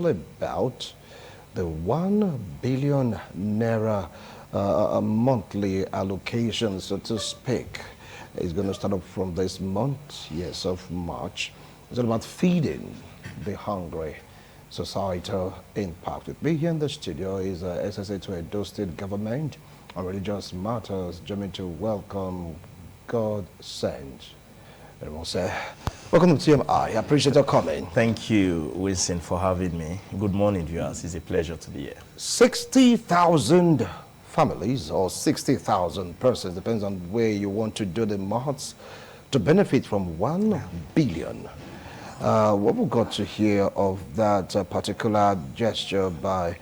all about the 1 billion naira monthly allocation, so to speak. It's going to start up from this month, yes, of March. It's all about feeding the hungry. Societal impact. With me here in the studio is SSA to Edo State Government on Religious Matters. Joining to welcome God Send. Everyone say, welcome to TMI. I appreciate your coming. Thank you, Wilson, for having me. Good morning, viewers. It's a pleasure to be here. 60,000 families or 60,000 persons, depends on where you want to do the maths, to benefit from 1 billion. What we got to hear of that particular gesture by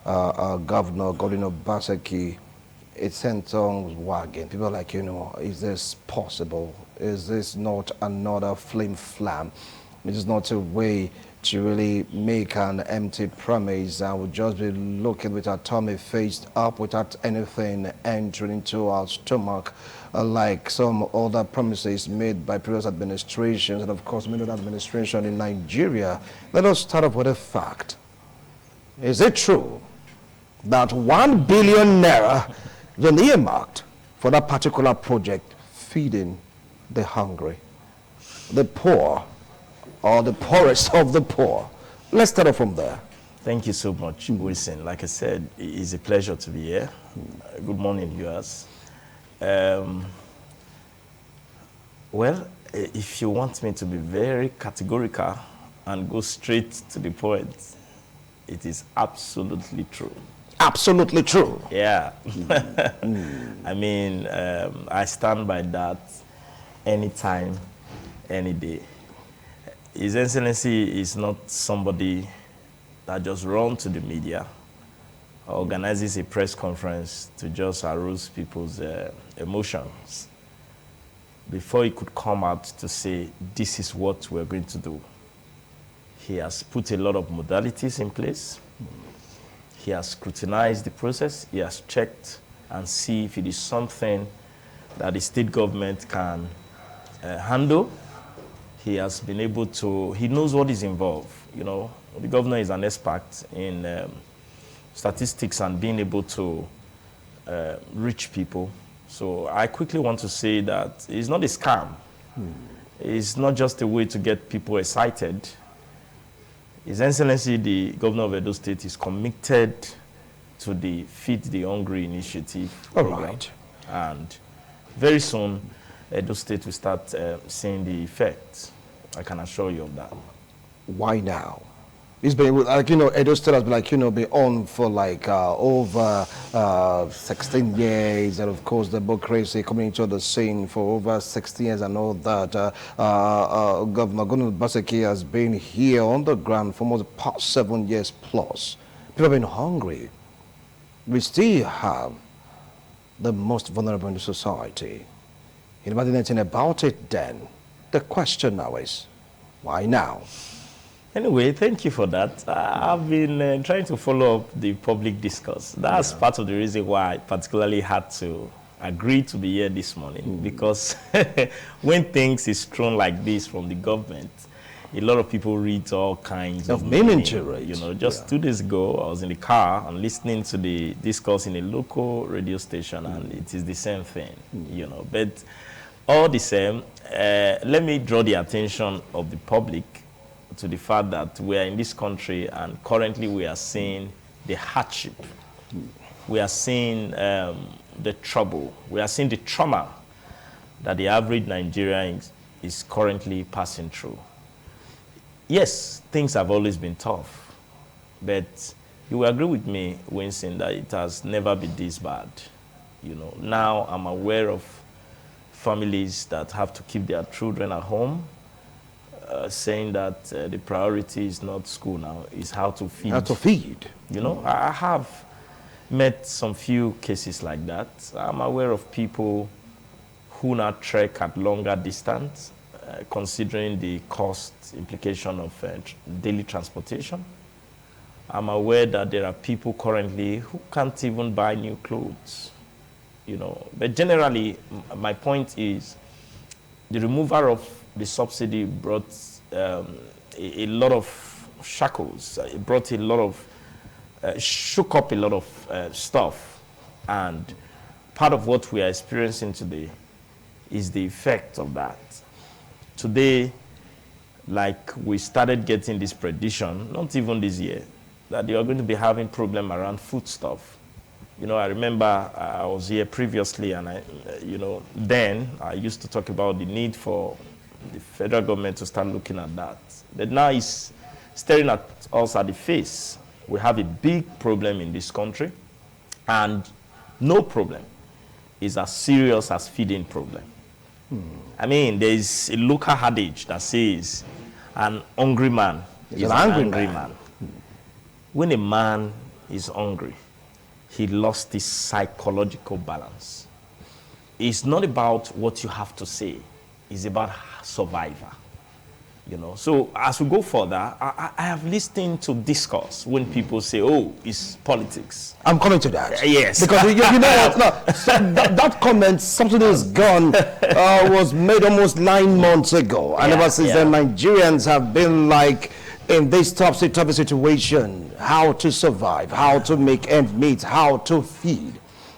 Governor Obaseki, it sent tongues wagging. People are like, you know, is this possible? Is this not another flim flam? It is not a way to really make an empty promise and we'll just be looking with our tummy faced up without anything entering into our stomach, like some other promises made by previous administrations and of course many other administration in Nigeria. Let us start off with a fact. Is it true that 1 billion naira been earmarked for that particular project, feeding the hungry, the poor, or the poorest of the poor? Let's start off from there. Thank you so much, Wilson. Like I said, it is a pleasure to be here. Good morning, viewers. Well, if you want me to be very categorical and go straight to the point, it is absolutely true. Absolutely true. Yeah. I mean, I stand by that anytime, any day. His Excellency is not somebody that just runs to the media, organizes a press conference to just arouse people's emotions. Before he could come out to say, this is what we're going to do, he has put a lot of modalities in place. He has scrutinized the process. He has checked and see if it is something that the state government can handle. He has been able to, he knows what is involved. You know, the governor is an expert in statistics and being able to reach people. So I quickly want to say that it's not a scam. It's not just a way to get people excited. His Excellency, the governor of Edo State, is committed to the Feed the Hungry initiative program. Right. And very soon, Edo State will start seeing the effects. I can assure you of that. Why now? It's been, like, you know, Edo State has been, like, you know, been on for like over 16 years, and of course democracy coming into the scene for over 16 years and all that. Governor Obaseki has been here on the ground for almost the past 7 years plus. People have been hungry. We still have the most vulnerable in the society. You never did anything about it then. The question now is, why now? Anyway, thank you for that. I've been trying to follow up the public discourse. That's part of the reason why I particularly had to agree to be here this morning, because when things is thrown like this from the government, a lot of people read all kinds of meaning to it. You know, just 2 days ago, I was in the car and listening to the discourse in a local radio station, and it is the same thing, you know. But all the same, let me draw the attention of the public to the fact that we are in this country and currently we are seeing the hardship. We are seeing the trouble. We are seeing the trauma that the average Nigerian is currently passing through. Yes, things have always been tough, but you will agree with me, Winston, that it has never been this bad. You know, now I'm aware of families that have to keep their children at home, saying that the priority is not school now, is how to feed. How to feed. You know, I have met some few cases like that. I'm aware of people who now trek at longer distance, considering the cost implication of daily transportation. I'm aware that there are people currently who can't even buy new clothes, you know. But generally, my point is the removal of the subsidy brought a lot of shackles. It brought a lot of, shook up a lot of stuff. And part of what we are experiencing today is the effect of that. Today, like we started getting this prediction, not even this year, that you are going to be having problem around food stuff. You know, I remember I was here previously, and then I used to talk about the need for the federal government to start looking at that. But now it's staring at us at the face. We have a big problem in this country, and no problem is as serious as feeding problem. I mean, there is a local adage that says, an hungry man is an angry man. When a man is hungry, he lost his psychological balance. It's not about what you have to say. It's about survivor. You know, so as we go further, I have listened to discourse when people say, oh, it's politics. I'm coming to that. Yes. Because you know what? No, so that comment, something is gone, was made almost 9 months ago. And ever since then, Nigerians have been like, in this tough situation, how to survive, how to make ends meet, how to feed.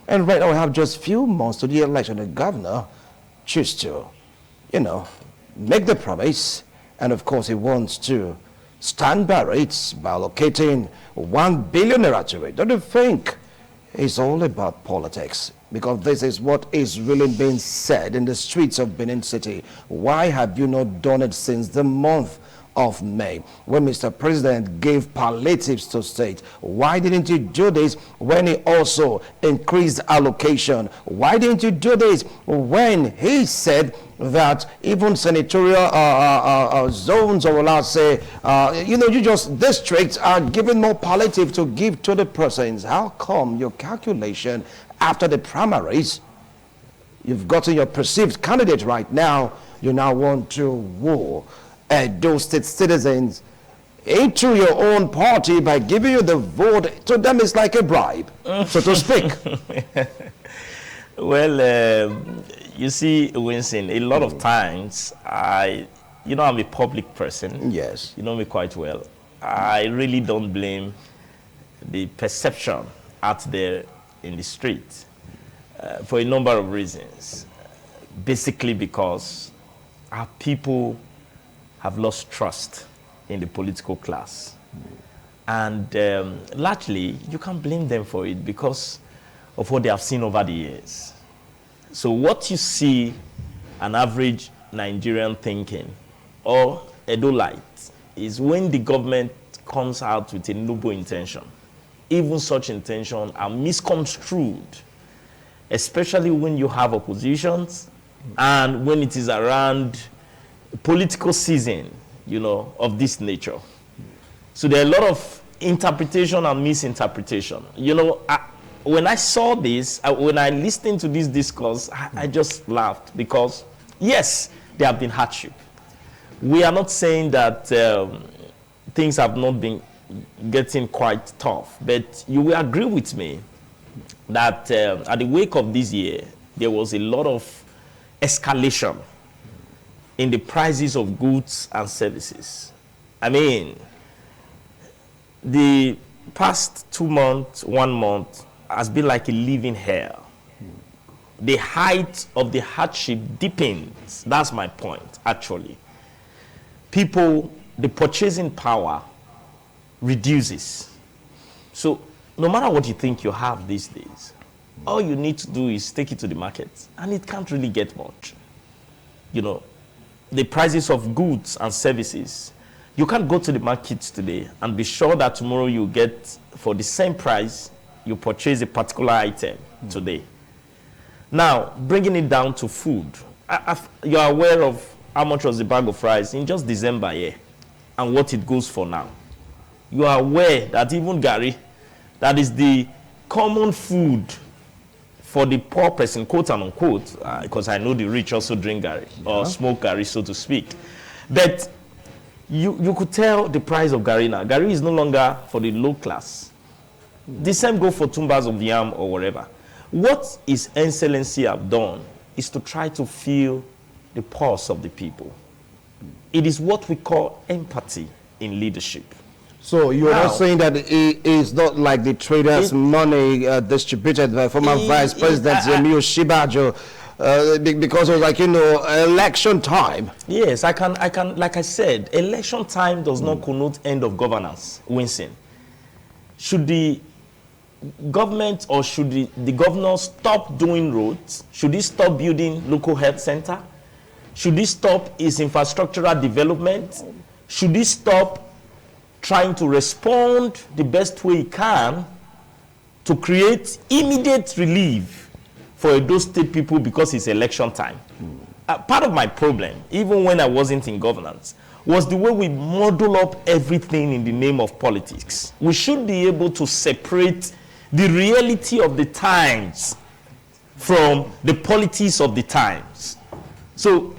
And right now we have just few months to the election. The governor choose to, you know, make the promise. And of course he wants to stand by it by allocating 1 billion naira to it. Don't you think it's all about politics? Because this is what is really being said in the streets of Benin City. Why have you not done it since the month of May, when Mr. President gave palliatives to state? Why didn't you do this when he also increased allocation? Why didn't you do this when he said that even senatorial zones, or will I say, you just districts are giving more palliative to give to the persons? How come your calculation after the primaries, you've gotten your perceived candidate right now, you now want to woo those state citizens into your own party by giving you the vote? To them it's like a bribe, so to speak. Well, you see, Winston, a lot of times, I'm a public person. Yes. You know me quite well. I really don't blame the perception out there in the street for a number of reasons. Basically because our people have lost trust in the political class. And largely, you can't blame them for it because of what they have seen over the years. So what you see an average Nigerian thinking or Edolite is when the government comes out with a noble intention, even such intention are misconstrued, especially when you have oppositions and when it is around political season, of this nature. So there are a lot of interpretation and misinterpretation. When I saw this, when I listened to this discourse, I just laughed because, yes, there have been hardship. We are not saying that things have not been getting quite tough, but you will agree with me that at the wake of this year, there was a lot of escalation in the prices of goods and services. I mean, the past 2 months, 1 month, has been like a living hell. The height of the hardship deepens. That's my point, actually. People, the purchasing power reduces. So no matter what you think you have these days, all you need to do is take it to the market, and it can't really get much. The prices of goods and services, you can't go to the market today and be sure that tomorrow you get, for the same price, you purchase a particular item today. Now, bringing it down to food, you're aware of how much was the bag of rice in just December here and what it goes for now. You are aware that even Gary, that is the common food for the poor person, quote and unquote, because I know the rich also drink Gary, or smoke Gary, so to speak. But you could tell the price of Gary now. Gary is no longer for the low class. The same go for tumbas of yam or whatever. What His Excellency have done is to try to feel the pulse of the people. It is what we call empathy in leadership. So you're not saying that it is not like the traders' money distributed by former Vice President Emil Shibajo because it was like, election time. Yes, I can, like I said, election time does not connote end of governance, Winston. Should the government or should the governor stop doing roads? Should he stop building local health center? Should he stop his infrastructural development? Should he stop trying to respond the best way he can to create immediate relief for those state people because it's election time? Part of my problem, even when I wasn't in governance, was the way we model up everything in the name of politics. We should be able to separate the reality of the times from the politics of the times. So,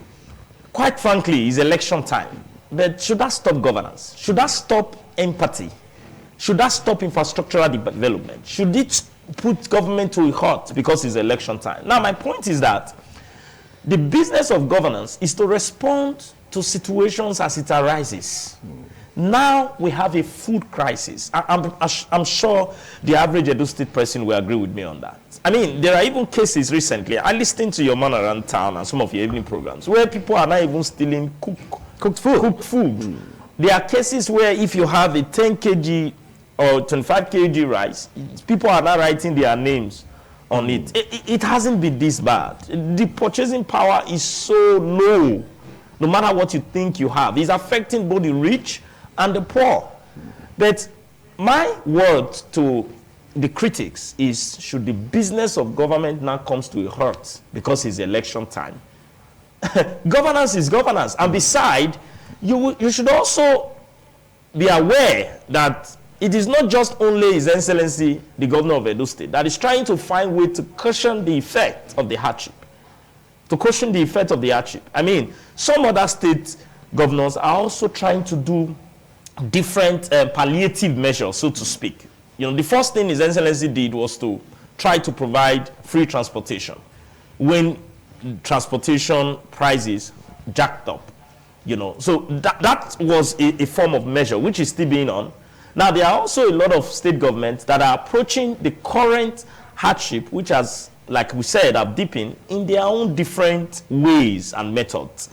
quite frankly, it's election time. But should that stop governance? Should that stop empathy? Should that stop infrastructural development? Should it put government to a halt because it's election time? Now, my point is that the business of governance is to respond to situations as it arises. Now we have a food crisis. I'm sure the average Edo State person will agree with me on that. I mean, there are even cases recently. I listened to your man around town and some of your evening programs where people are not even stealing cooked food. There are cases where if you have a 10 kg or 25 kg rice, people are not writing their names on it. It hasn't been this bad. The purchasing power is so low, no matter what you think you have. It's affecting both the rich and the poor. But my word to the critics is, should the business of government now comes to a halt because it's election time? Governance is governance. And beside, you should also be aware that it is not just only His Excellency, the Governor of Edo State, that is trying to find way to cushion the effect of the hardship. I mean, some other state governors are also trying to do different palliative measures, so to speak. The first thing His Excellency did was to try to provide free transportation when transportation prices jacked up. So that was a form of measure which is still being on. Now, there are also a lot of state governments that are approaching the current hardship, which has, like we said, are deepened in their own different ways and methods.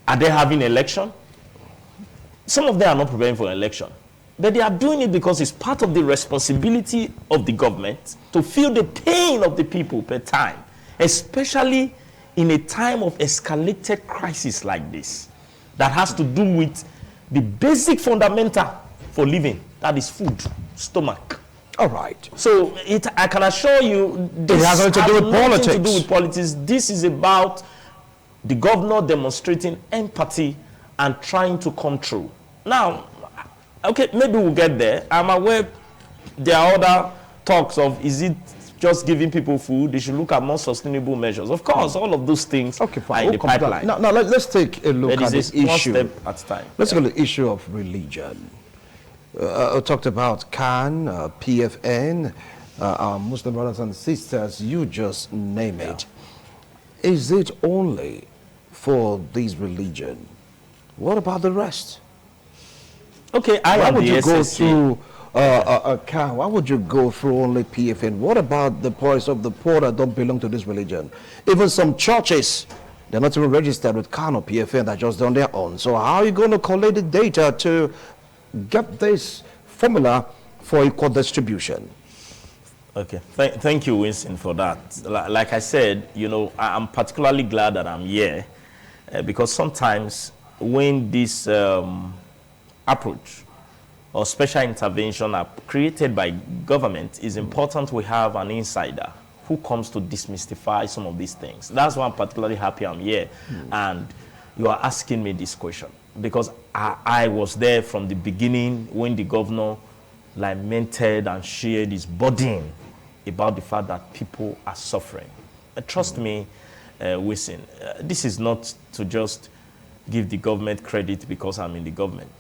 Are they having election? Some of them are not preparing for election. But they are doing it because it's part of the responsibility of the government to feel the pain of the people per time, especially in a time of escalated crisis like this that has to do with the basic fundamental for living, that is food, stomach. All right. So I can assure you, this has nothing to do with politics. To do with politics. This is about the governor demonstrating empathy and trying to control. Now, okay, maybe we'll get there. I'm aware there are other talks of, is it just giving people food? They should look at more sustainable measures. Of course, all of those things are in the pipeline. Now let's take a look at this issue. One step at a time. Let's look at the issue of religion. I talked about CAN, PFN, our Muslim brothers and sisters, you just name it. Is it only for these religion? What about the rest? Okay, why would you go through CAN? Why would you go through only PFN? What about the poorest of the poor that don't belong to this religion? Even some churches, they're not even registered with CAN or PFN, they're just on their own. So how are you going to collect the data to get this formula for equal distribution? Okay, thank you, Winston, for that. Like I said, I'm particularly glad that I'm here because sometimes when this approach or special intervention are created by government, it's important we have an insider who comes to demystify some of these things. That's why I'm particularly happy I'm here. And you are asking me this question because I was there from the beginning when the governor lamented and shared his burden about the fact that people are suffering. Trust me, Winston, this is not to just give the government credit because I'm in the government.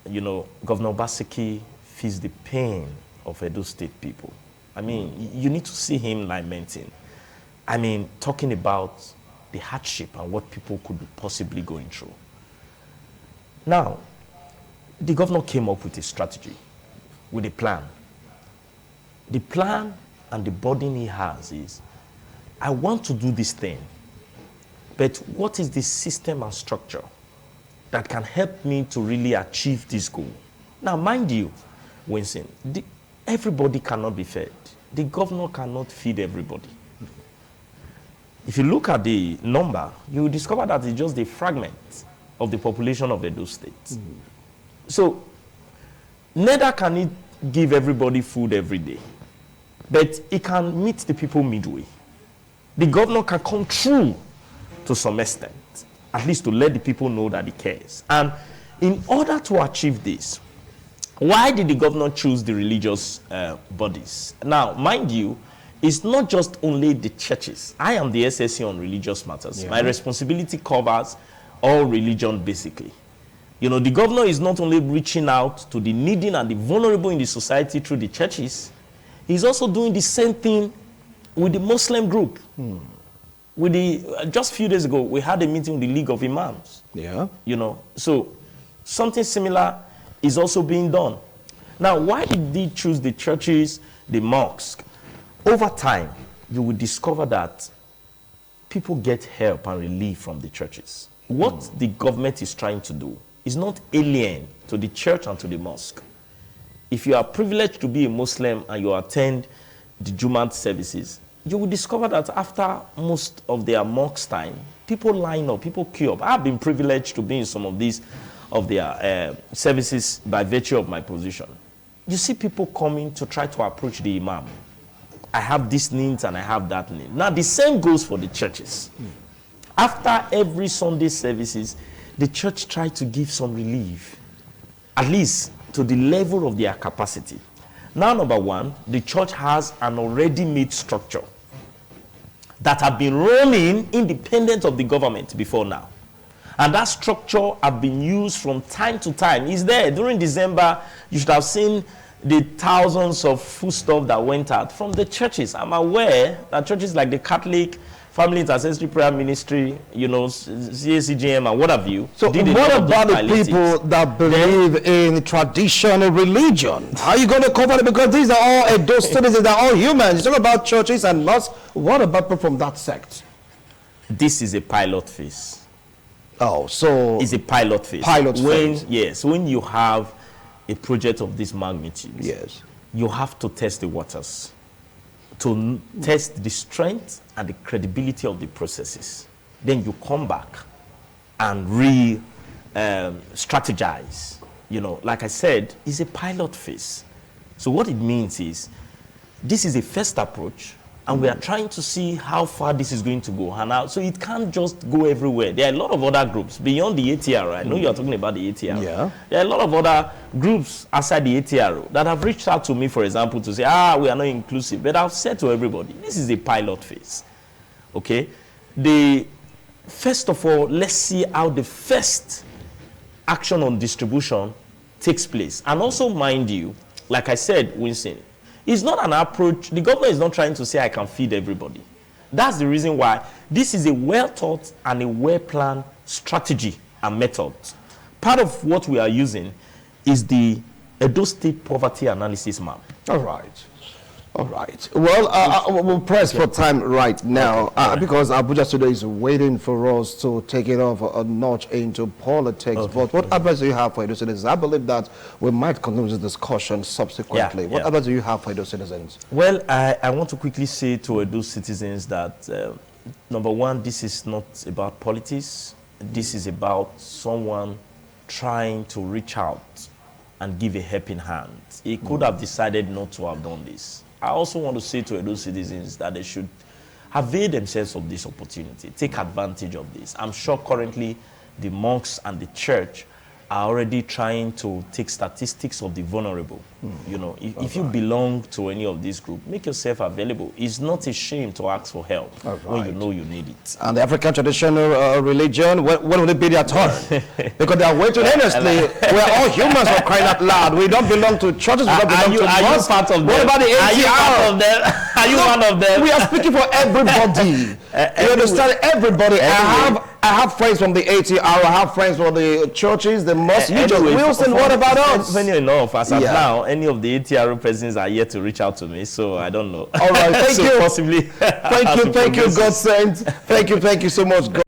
Governor Obaseki feels the pain of Edo State people. I mean, you need to see him lamenting. I mean, talking about the hardship and what people could be possibly going through. Now, the governor came up with a strategy, with a plan. The plan and the burden he has is, I want to do this thing, but what is the system and structure that can help me to really achieve this goal? Now, mind you, Winston, everybody cannot be fed. The governor cannot feed everybody. If you look at the number, you will discover that it's just a fragment of the population of Edo State. So, neither can it give everybody food every day, but it can meet the people midway. The governor can come through to some extent, at least to let the people know that he cares. And in order to achieve this, why did the governor choose the religious bodies? Now, mind you, it's not just only the churches. I am the SSC on religious matters. Yeah. My responsibility covers all religion, basically. You know, the governor is not only reaching out to the needy and the vulnerable in the society through the churches, he's also doing the same thing with the Muslim group. With the just a few days ago, we had a meeting with the League of Imams. Yeah. You know, so something similar is also being done. Now, why did they choose the churches, the mosques? Over time, you will discover that people get help and relief from the churches. What the government is trying to do is not alien to the church and to the mosque. If you are privileged to be a Muslim and you attend the Jumat services, you will discover that after most of their mosque time, people line up, people queue up. I've been privileged to be in some of these of their services by virtue of my position. You see people coming to try to approach the imam. I have this needs and I have that need. Now, the same goes for the churches. After every Sunday services, the church tries to give some relief, at least to the level of their capacity. Now, number one, the church has an already made structure that have been running independent of the government before now. And that structure have been used from time to time. It's there. During December, you should have seen the thousands of foodstuff that went out from the churches. I'm aware that churches like the Catholic Family Intercessory Prayer Ministry, you know, CACGM and what have you. So what about the people that believe in traditional religion? How are you going to cover it? Because these are all those citizens, they're all humans. It's all about churches and mosques. What about people from that sect? This is a pilot phase. Oh, so it's a pilot phase. Pilot phase. Yes, when you have a project of this magnitude, yes, you have to test the waters, to test the strength and the credibility of the processes. Then you come back and strategize. You know, like I said, it's a pilot phase. So what it means is, this is a first approach, and we are trying to see how far this is going to go. And so it can't just go everywhere. There are a lot of other groups beyond the ATR. I know you are talking about the ATR. Yeah. There are a lot of other groups outside the ATR that have reached out to me, for example, to say, we are not inclusive. But I've said to everybody, this is a pilot phase. Okay? First of all, let's see how the first action on distribution takes place. And also, mind you, like I said, Winston, it's not an approach. The government is not trying to say I can feed everybody. That's the reason why this is a well-thought and a well-planned strategy and method. Part of what we are using is the Edo State Poverty Analysis Map. All right. All right. Well, we'll press for time right now because Abuja today is waiting for us to take it off a notch into politics. Okay. But what advice do you have for Edo citizens? I believe that we might continue this discussion subsequently. What advice do you have for Edo citizens? Well, I want to quickly say to Edo citizens that, number one, this is not about politics. This is about someone trying to reach out and give a helping hand. He could have decided not to have done this. I also want to say to those citizens that they should avail themselves of this opportunity, take advantage of this. I'm sure currently the monks and the church are already trying to take statistics of the vulnerable. You know, if you belong to any of these groups, make yourself available. It's not a shame to ask for help when you know you need it. And the African traditional religion, when will it be their turn? Because they are waiting earnestly. We're all humans for crying out loud. We don't belong to churches. We don't belong to mosques. Are you part of them? What about the ATR? Are you part of them? Are you one of them? We are speaking for everybody. You understand? Everybody. I have friends from the ATR, I have friends from the churches, the mosques. Anyway, Wilson, what about us? Funny enough, as of now, any of the ATR presidents are yet to reach out to me, so I don't know. All right, thank so you. Possibly. Thank you, God sent. Thank you so much, God.